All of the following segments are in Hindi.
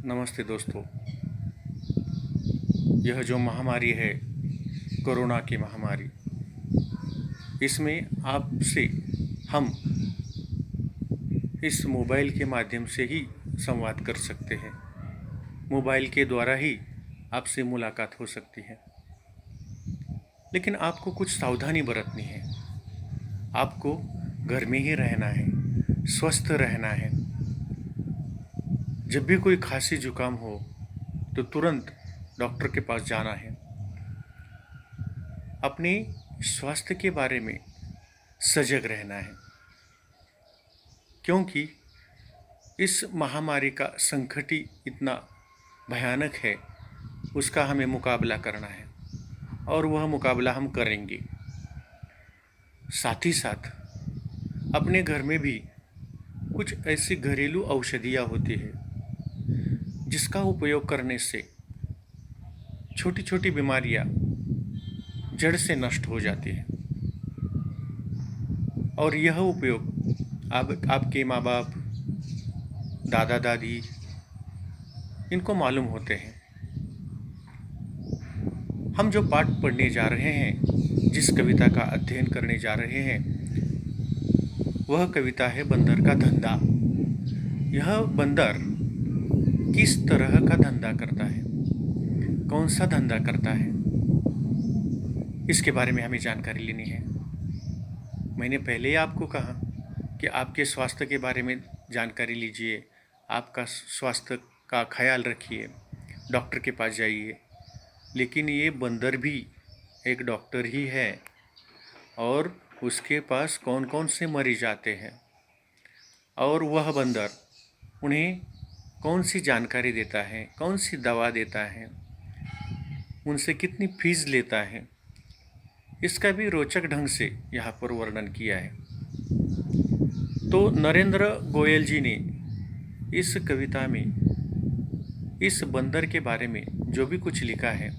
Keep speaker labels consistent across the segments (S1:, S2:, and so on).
S1: नमस्ते दोस्तों। यह जो महामारी है, कोरोना की महामारी, इसमें आपसे हम इस मोबाइल के माध्यम से ही संवाद कर सकते हैं। मोबाइल के द्वारा ही आपसे मुलाकात हो सकती है, लेकिन आपको कुछ सावधानी बरतनी है। आपको घर में ही रहना है, स्वस्थ रहना है। जब भी कोई खांसी जुकाम हो तो तुरंत डॉक्टर के पास जाना है। अपने स्वास्थ्य के बारे में सजग रहना है, क्योंकि इस महामारी का संकट ही इतना भयानक है। उसका हमें मुकाबला करना है और वह मुकाबला हम करेंगे। साथ ही साथ अपने घर में भी कुछ ऐसी घरेलू औषधियाँ होती है जिसका उपयोग करने से छोटी छोटी बीमारियाँ जड़ से नष्ट हो जाती है। और यह उपयोग आपके माँ बाप, दादा दादी, इनको मालूम होते हैं। हम जो पाठ पढ़ने जा रहे हैं, जिस कविता का अध्ययन करने जा रहे हैं, वह कविता है बंदर का धंधा। यह बंदर किस तरह का धंधा करता है, कौन सा धंधा करता है, इसके बारे में हमें जानकारी लेनी है। मैंने पहले ही आपको कहा कि आपके स्वास्थ्य के बारे में जानकारी लीजिए, आपका स्वास्थ्य का ख्याल रखिए, डॉक्टर के पास जाइए। लेकिन ये बंदर भी एक डॉक्टर ही है और उसके पास कौन कौन से मरीज आते हैं और वह बंदर उन्हें कौन सी जानकारी देता है, कौन सी दवा देता है, उनसे कितनी फीस लेता है, इसका भी रोचक ढंग से यहाँ पर वर्णन किया है। तो नरेंद्र गोयल जी ने इस कविता में इस बंदर के बारे में जो भी कुछ लिखा है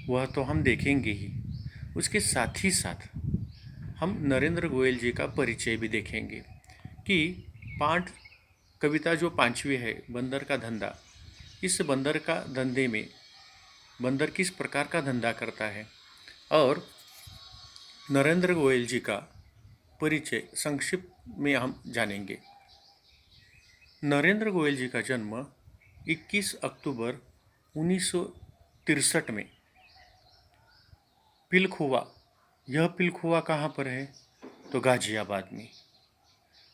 S1: वह तो हम देखेंगे ही, उसके साथ ही साथ हम नरेंद्र गोयल जी का परिचय भी देखेंगे कि पाठ कविता जो 5वीं है, बंदर का धंधा, इस बंदर का धंधे में बंदर किस प्रकार का धंधा करता है और नरेंद्र गोयल जी का परिचय संक्षिप्त में हम जानेंगे। नरेंद्र गोयल जी का जन्म 21 अक्टूबर 1963 में पिलखुवा, यह पिलखुवा कहाँ पर है तो गाजियाबाद में।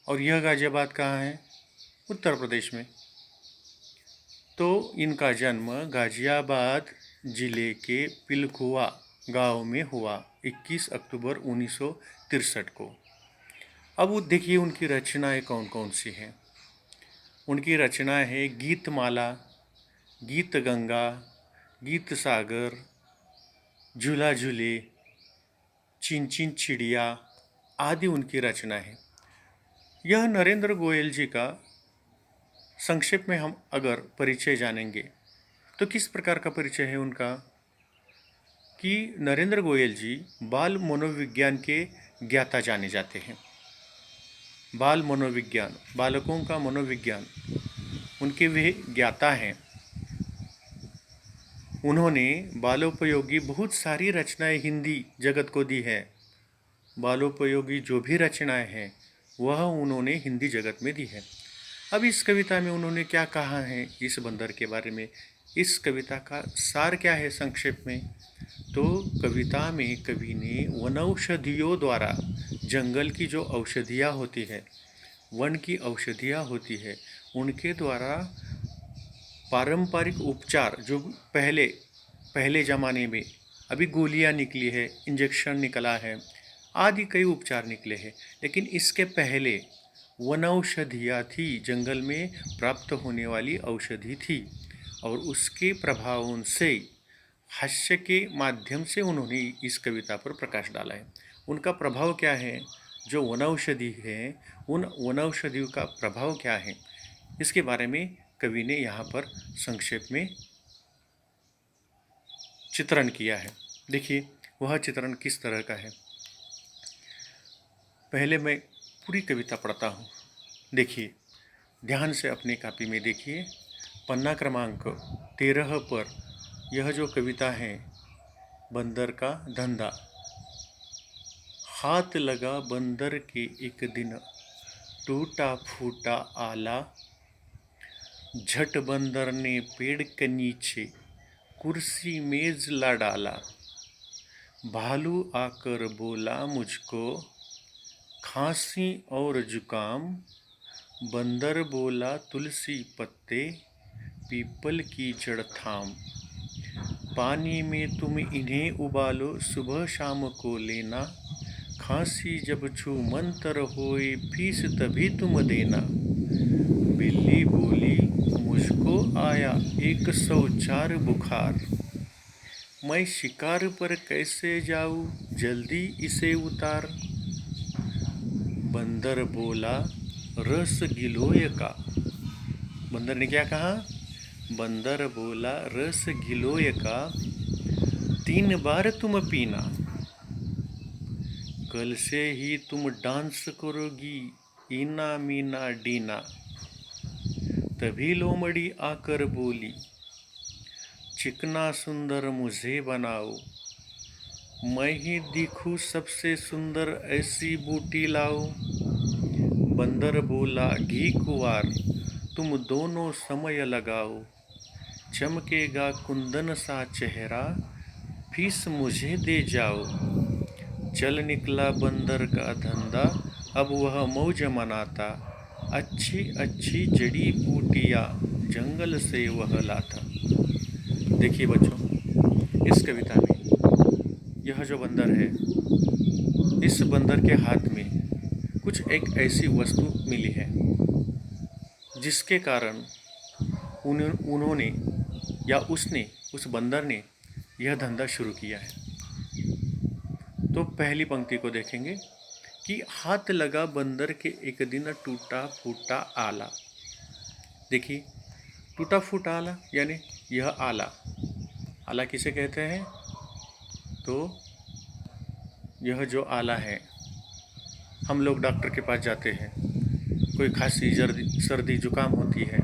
S1: और यह गाजियाबाद कहाँ है? उत्तर प्रदेश में। तो इनका जन्म गाजियाबाद जिले के पिलखुवा गांव में हुआ 21 अक्टूबर 1963 को। अब वो देखिए उनकी रचनाएं कौन कौन सी हैं। उनकी रचनाएं है गीतमाला, गीत गंगा, गीत सागर, झूला झूले, चिन चिन चिड़िया आदि उनकी रचना है। यह नरेंद्र गोयल जी का संक्षेप में हम अगर परिचय जानेंगे तो किस प्रकार का परिचय है उनका कि नरेंद्र गोयल जी बाल मनोविज्ञान के ज्ञाता जाने जाते हैं। बाल मनोविज्ञान, बालकों का मनोविज्ञान, उनके वे ज्ञाता हैं। उन्होंने बालोपयोगी बहुत सारी रचनाएं हिंदी जगत को दी है। बालोपयोगी जो भी रचनाएं हैं वह उन्होंने हिंदी जगत में दी है। अब इस कविता में उन्होंने क्या कहा है इस बंदर के बारे में, इस कविता का सार क्या है संक्षेप में। तो कविता में कवि ने वनौषधियों द्वारा, जंगल की जो औषधियाँ होती है, वन की औषधियाँ होती है, उनके द्वारा पारंपरिक उपचार जो पहले ज़माने में, अभी गोलियां निकली है, इंजेक्शन निकला है, आदि कई उपचार निकले हैं, लेकिन इसके पहले वनौषधियाँ थी, जंगल में प्राप्त होने वाली औषधि थी। और उसके प्रभावों से हास्य के माध्यम से उन्होंने इस कविता पर प्रकाश डाला है। उनका प्रभाव क्या है, जो वनौषधि है उन वनौषधियों का प्रभाव क्या है, इसके बारे में कवि ने यहाँ पर संक्षेप में चित्रण किया है। देखिए वह चित्रण किस तरह का है। पहले मैं पूरी कविता पढ़ता हूँ, देखिए ध्यान से अपनी कॉपी में देखिए पन्ना क्रमांक 13 पर यह जो कविता है बंदर का धंधा। हाथ लगा बंदर के एक दिन, टूटा फूटा आला। झट बंदर ने पेड़ के नीचे कुर्सी मेज ला डाला। भालू आकर बोला मुझको, खांसी और जुकाम। बंदर बोला तुलसी पत्ते, पीपल की जड़ थाम। पानी में तुम इन्हें उबालो, सुबह शाम को लेना। खांसी जब छू मंतर होए, फीस तभी तुम देना। बिल्ली बोली मुझको आया 104 बुखार। मैं शिकार पर कैसे जाऊं, जल्दी इसे उतार। बंदर बोला रस गिलोय का। बंदर ने क्या कहा? बंदर बोला रस गिलोय का, 3 बार तुम पीना। कल से ही तुम डांस करोगी, इना मीना डीना। तभी लोमड़ी आकर बोली, चिकना सुंदर मुझे बनाओ। मैं ही दिखूं सबसे सुंदर, ऐसी बूटी लाओ। बंदर बोला घी कुंवार, तुम दोनों समय लगाओ। चमकेगा कुंदन सा चेहरा, फीस मुझे दे जाओ। चल निकला बंदर का धंधा, अब वह मौज मनाता। अच्छी अच्छी जड़ी बूटियाँ जंगल से वह लाता। देखिए बच्चों, इस कविता में यह जो बंदर है, इस बंदर के हाथ में कुछ एक ऐसी वस्तु मिली है जिसके कारण उन्होंने या उसने, उस बंदर ने यह धंधा शुरू किया है। तो पहली पंक्ति को देखेंगे कि हाथ लगा बंदर के एक दिन, टूटा फूटा आला। देखिए, टूटा फूटा आला यानी यह आला। आला किसे कहते हैं? तो यह जो आला है, हम लोग डॉक्टर के पास जाते हैं, कोई खांसी सर्दी जुकाम होती है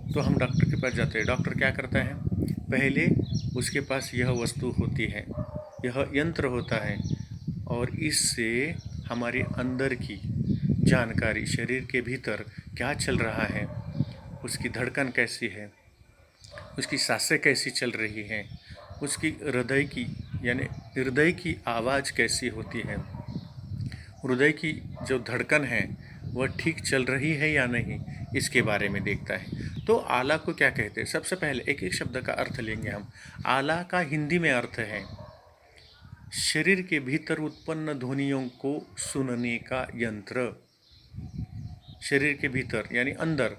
S1: तो हम डॉक्टर के पास जाते हैं। डॉक्टर क्या करता है? पहले उसके पास यह वस्तु होती है, यह यंत्र होता है, और इससे हमारे अंदर की जानकारी, शरीर के भीतर क्या चल रहा है, उसकी धड़कन कैसी है, उसकी सांसें कैसी चल रही हैं, उसकी हृदय की आवाज़ कैसी होती है, हृदय की जो धड़कन है वह ठीक चल रही है या नहीं, इसके बारे में देखता है। तो आला को क्या कहते हैं? सबसे पहले एक एक शब्द का अर्थ लेंगे हम। आला का हिंदी में अर्थ है शरीर के भीतर उत्पन्न ध्वनियों को सुनने का यंत्र। शरीर के भीतर यानी अंदर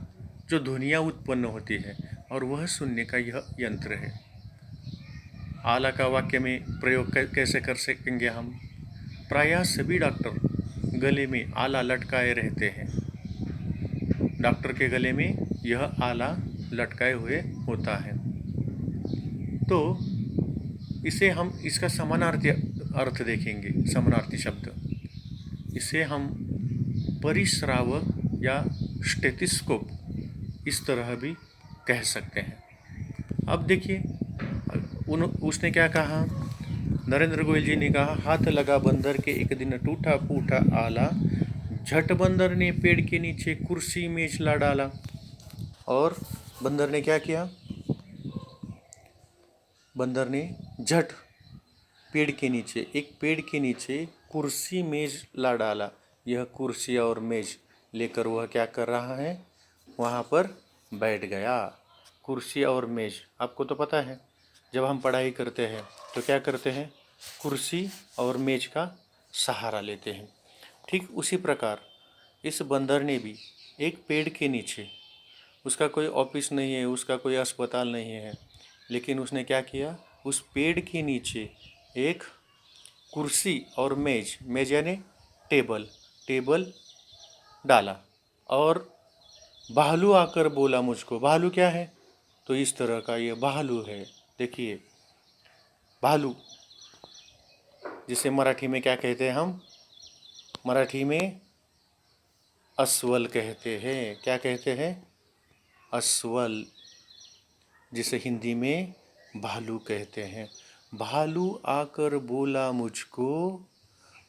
S1: जो ध्वनियाँ उत्पन्न होती है और वह सुनने का यह यंत्र है। आला का वाक्य में प्रयोग कैसे कर सकेंगे हम? प्रायः सभी डॉक्टर गले में आला लटकाए रहते हैं। डॉक्टर के गले में यह आला लटकाए हुए होता है। तो इसे हम इसका समानार्थी अर्थ देखेंगे, समानार्थी शब्द। इसे हम परिश्रावक या स्टेथिस्कोप इस तरह भी कह सकते हैं। अब देखिए, उसने क्या कहा? नरेंद्र गोयल जी ने कहा, हाथ लगा बंदर के एक दिन, टूटा फूटा आला। झट बंदर ने पेड़ के नीचे कुर्सी मेज ला डाला। और बंदर ने क्या किया? बंदर ने झट पेड़ के नीचे, एक पेड़ के नीचे कुर्सी मेज ला डाला। यह कुर्सी और मेज लेकर वह क्या कर रहा है? वहाँ पर बैठ गया। कुर्सी और मेज, आपको तो पता है, जब हम पढ़ाई करते हैं तो क्या करते हैं? कुर्सी और मेज का सहारा लेते हैं। ठीक उसी प्रकार इस बंदर ने भी एक पेड़ के नीचे, उसका कोई ऑफिस नहीं है, उसका कोई अस्पताल नहीं है, लेकिन उसने क्या किया? उस पेड़ के नीचे एक कुर्सी और मेज यानी टेबल डाला। और भालू आकर बोला मुझको। भालू क्या है? तो इस तरह का ये भालू है। देखिए, भालू जिसे मराठी में क्या कहते हैं हम? मराठी में अस्वल कहते हैं। क्या कहते हैं? अस्वल। जिसे हिंदी में भालू कहते हैं। भालू आकर बोला मुझको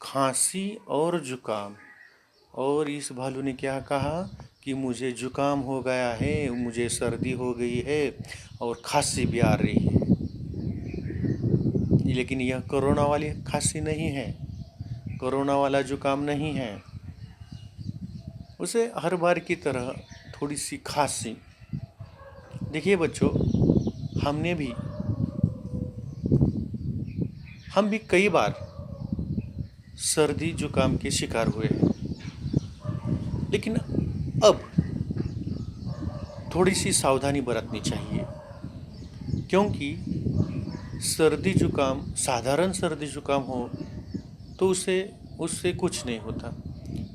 S1: खांसी और जुकाम। और इस भालू ने क्या कहा कि मुझे जुकाम हो गया है, मुझे सर्दी हो गई है और खांसी भी आ रही है। लेकिन यह कोरोना वाली खांसी नहीं है, कोरोना वाला जुकाम नहीं है। उसे हर बार की तरह थोड़ी सी खांसी। देखिए बच्चों, हम भी कई बार सर्दी जुकाम के शिकार हुए हैं। लेकिन अब थोड़ी सी सावधानी बरतनी चाहिए, क्योंकि सर्दी जुकाम, साधारण सर्दी जुकाम हो तो उससे कुछ नहीं होता।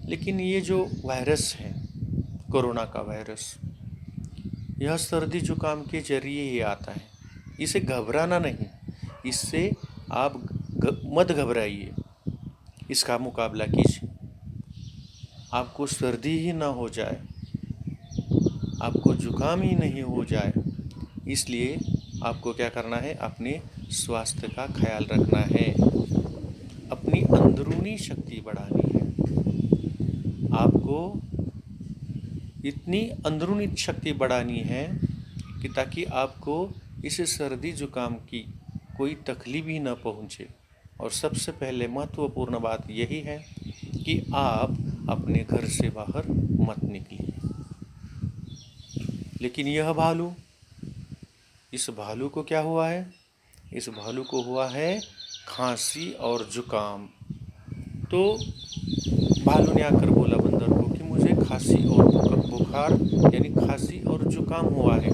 S1: लेकिन ये जो वायरस है, कोरोना का वायरस, यह सर्दी जुकाम के जरिए ही आता है। इसे घबराना नहीं, इससे आप मत घबराइए, इसका मुकाबला कीजिए। आपको सर्दी ही ना हो जाए, आपको जुकाम ही नहीं हो जाए, इसलिए आपको क्या करना है, अपने स्वास्थ्य का ख्याल रखना है, अपनी अंदरूनी शक्ति बढ़ानी है। आपको इतनी अंदरूनी शक्ति बढ़ानी है कि ताकि आपको इस सर्दी जुकाम की कोई तकलीफ ही न पहुँचे। और सबसे पहले महत्वपूर्ण बात यही है कि आप अपने घर से बाहर मत निकलिए। लेकिन यह भालू, इस भालू को क्या हुआ है? इस भालू को हुआ है खांसी और जुकाम। तो भालू ने आकर बोला बंदर को कि मुझे खांसी और बुखार यानी खांसी और जुकाम हुआ है।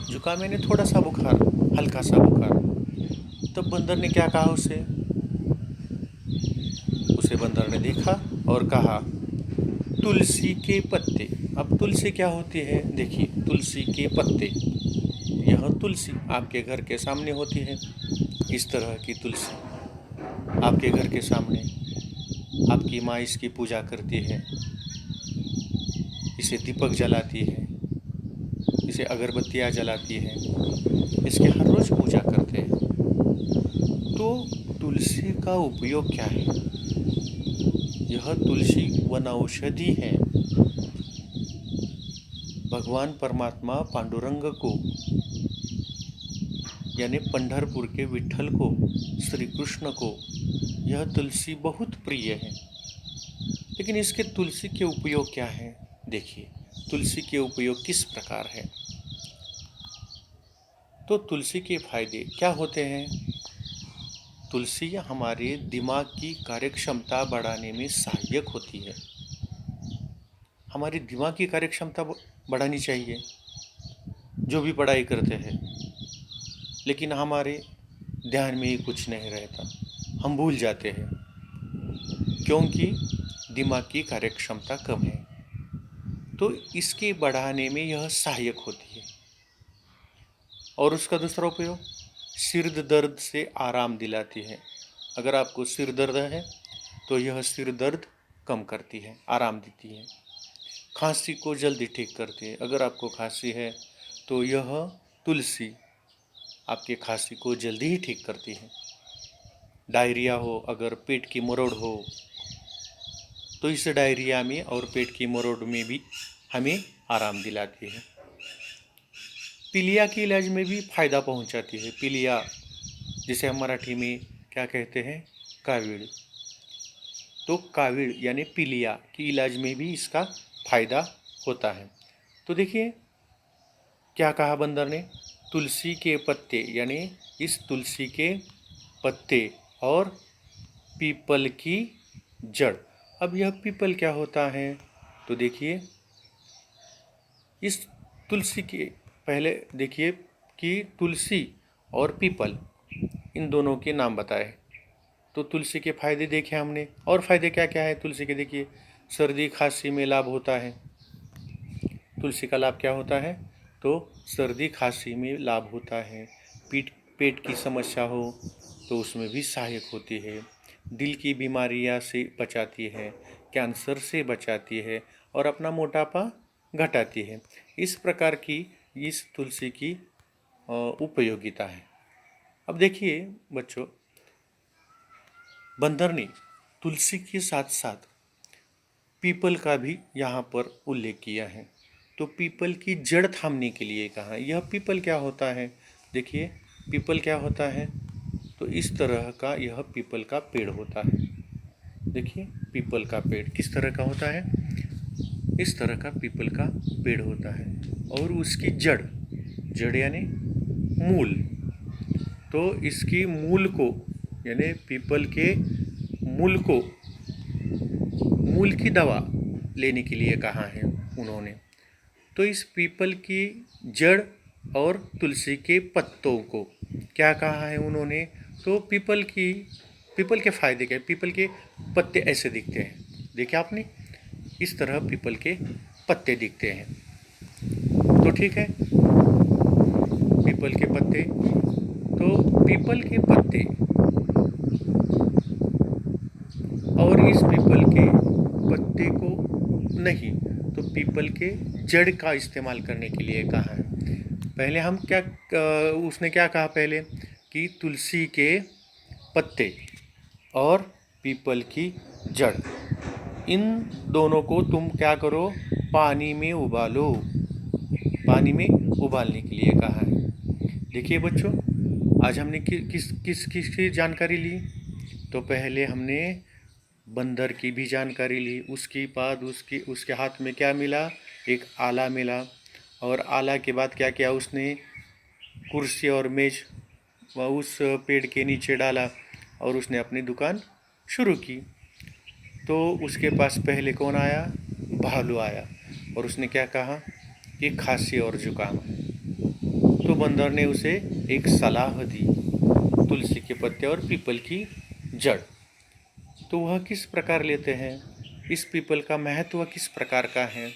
S1: जुकाम यानी थोड़ा सा बुखार, हल्का सा बुखार। तब बंदर ने क्या कहा उसे बंदर ने देखा और कहा तुलसी के पत्ते। अब तुलसी क्या होती है? देखिए, तुलसी के पत्ते, यह तुलसी आपके घर के सामने होती है। इस तरह की तुलसी आपके घर के सामने, आपकी माँ इसकी पूजा करती है, इसे दीपक जलाती है, इसे अगरबत्तियाँ जलाती है, इसके हर रोज पूजा करते हैं। तो तुलसी का उपयोग क्या है? यह तुलसी वनौषधि है। भगवान परमात्मा पांडुरंग को यानी पंढरपुर के विठल को, श्री कृष्ण को यह तुलसी बहुत प्रिय है। लेकिन इसके तुलसी के उपयोग क्या है? देखिए, तुलसी के उपयोग किस प्रकार है। तो तुलसी के फायदे क्या होते हैं? तुलसी हमारे दिमाग की कार्यक्षमता बढ़ाने में सहायक होती है। हमारी दिमाग की कार्यक्षमता बढ़ानी चाहिए जो भी पढ़ाई करते हैं, लेकिन हमारे ध्यान में ही कुछ नहीं रहता, हम भूल जाते हैं क्योंकि दिमाग की कार्यक्षमता कम है। तो इसके बढ़ाने में यह सहायक होती है। और उसका दूसरा उपयोग, सिर दर्द से आराम दिलाती है। अगर आपको सिर दर्द है तो यह सिर दर्द कम करती है, आराम देती है। खांसी को जल्दी ठीक करती है। अगर आपको खांसी है तो यह तुलसी आपके खांसी को जल्दी ही ठीक करती है। डायरिया हो, अगर पेट की मरोड़ हो, तो इस डायरिया में और पेट की मरोड़ में भी हमें आराम दिलाती है। पीलिया के इलाज में भी फायदा पहुंचाती है। पीलिया, जिसे हम मराठी में क्या कहते हैं, कावीड़। तो कावीड़ यानी पीलिया की इलाज में भी इसका फायदा होता है। तो देखिए क्या कहा बंदर ने, तुलसी के पत्ते यानी इस तुलसी के पत्ते और पीपल की जड़। अब यह पीपल क्या होता है? तो देखिए, इस तुलसी के पहले देखिए कि तुलसी और पीपल, इन दोनों के नाम बताए। तो तुलसी के फायदे देखे हमने, और फायदे क्या क्या है तुलसी के? देखिए, सर्दी खांसी में लाभ होता है। तुलसी का लाभ क्या होता है? तो सर्दी खांसी में लाभ होता है। पेट की समस्या हो तो उसमें भी सहायक होती है। दिल की बीमारियां से बचाती है, कैंसर से बचाती है और अपना मोटापा घटाती है। इस प्रकार की इस तुलसी की उपयोगिता है। अब देखिए बच्चों, बंदर ने तुलसी के साथ साथ पीपल का भी यहाँ पर उल्लेख किया है। तो पीपल की जड़ थामने के लिए कहा। यह पीपल क्या होता है? देखिए पीपल क्या होता है, तो इस तरह का यह पीपल का पेड़ होता है। देखिए पीपल का पेड़ किस तरह का होता है, इस तरह का पीपल का पेड़ होता है। और उसकी जड़, जड़ यानी मूल, तो इसकी मूल को यानी पीपल के मूल को, मूल की दवा लेने के लिए कहा है उन्होंने। तो इस पीपल की जड़ और तुलसी के पत्तों को क्या कहा है उन्होंने, तो पीपल के फायदे क्या, पीपल के पत्ते ऐसे दिखते हैं, देखिए आपने, इस तरह पीपल के पत्ते दिखते हैं। तो ठीक है, पीपल के पत्ते, तो पीपल के पत्ते और इस पीपल के पत्ते को नहीं, तो पीपल के जड़ का इस्तेमाल करने के लिए कहा है। पहले हम क्या, उसने क्या कहा पहले कि तुलसी के पत्ते और पीपल की जड़, इन दोनों को तुम क्या करो, पानी में उबालो, पानी में उबालने के लिए कहा है। देखिए बच्चों, आज हमने किस की जानकारी ली, तो पहले हमने बंदर की भी जानकारी ली, उसके बाद उसके हाथ में क्या मिला, एक आला मिला, और आला के बाद क्या किया उसने, कुर्सी और मेज उस पेड़ के नीचे डाला और उसने अपनी दुकान शुरू की। तो उसके पास पहले कौन आया, भालू आया, और उसने क्या कहा कि खांसी और जुकाम है। तो बंदर ने उसे एक सलाह दी, तुलसी के पत्ते और पीपल की जड़। तो वह किस प्रकार लेते हैं, इस पीपल का महत्व किस प्रकार का है,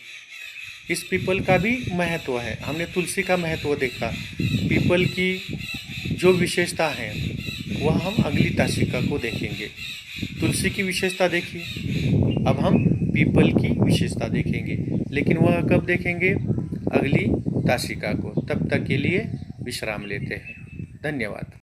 S1: इस पीपल का भी महत्व है। हमने तुलसी का महत्व देखा, पीपल की जो विशेषता है वह हम अगली तासिका को देखेंगे। तुलसी की विशेषता देखी, अब हम पीपल की विशेषता देखेंगे, लेकिन वह कब देखेंगे, अगली तासिका को। तब तक के लिए विश्राम लेते हैं। धन्यवाद।